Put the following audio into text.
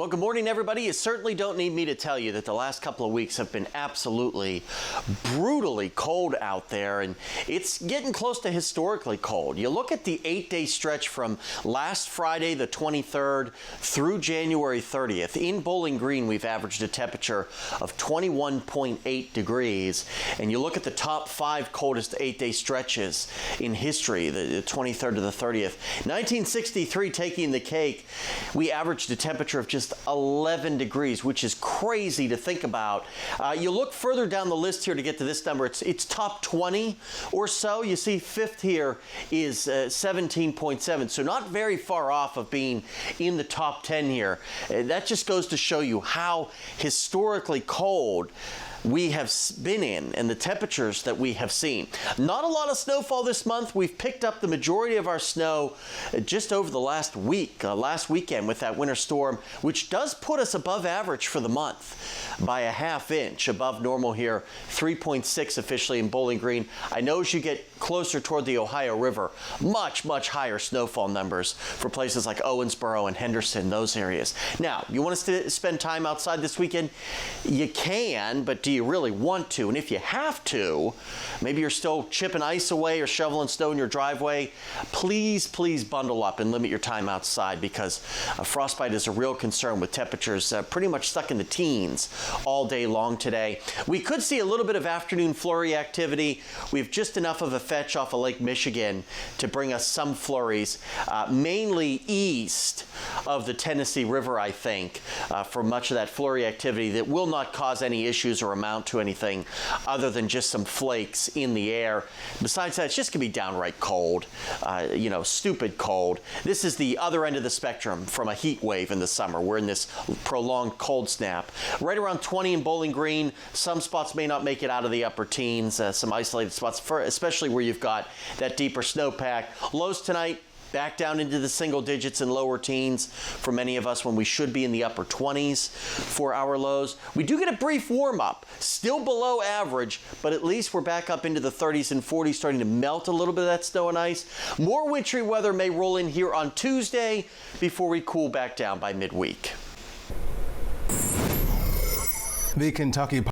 Well, good morning, everybody. You certainly don't need me to tell you that the last couple of weeks have been absolutely brutally cold out there, and it's getting close to historically cold. You look at the 8-day stretch from last Friday, the 23rd, through January 30th. In Bowling Green, we've averaged a temperature of 21.8 degrees, and you look at the top 5 coldest 8-day stretches in history, the 23rd to the 30th. 1963 taking the cake, we averaged a temperature of just 11 degrees, which is crazy to think about. You look further down the list here to get to this number. It's top 20 or so. You see fifth here is 17.7, so not very far off of being in the top 10 here. That just goes to show you how historically cold we have been in and the temperatures that we have seen. Not a lot of snowfall this month. We've picked up the majority of our snow just over the last week, last weekend with that winter storm, which does put us above average for the month by a ½ inch above normal here, 3.6 officially in Bowling Green. I know as you get closer toward the Ohio River, much higher snowfall numbers for places like Owensboro and Henderson, those areas. Now, you want us to spend time outside this weekend? You can, but do you really want to? And if you have to, maybe you're still chipping ice away or shoveling snow in your driveway, please bundle up and limit your time outside, because frostbite is a real concern with temperatures pretty much stuck in the teens all day long today. We could see a little bit of afternoon flurry activity. We have just enough of a fetch off of Lake Michigan to bring us some flurries, mainly east of the Tennessee River, I think, for much of that flurry activity that will not cause any issues or amount to anything other than just some flakes in the air. Besides that, it's just gonna be downright cold, stupid cold. This is the other end of the spectrum from a heat wave in the summer. We're in this prolonged cold snap. Right around 20 in Bowling Green. Some spots may not make it out of the upper teens, some isolated spots, especially where you've got that deeper snowpack. Lows tonight, back down into the single digits and lower teens for many of us, when we should be in the upper 20s for our lows. We do get a brief warm up, still below average, but at least we're back up into the 30s and 40s, starting to melt a little bit of that snow and ice. More wintry weather may roll in here on Tuesday before we cool back down by midweek. The Kentucky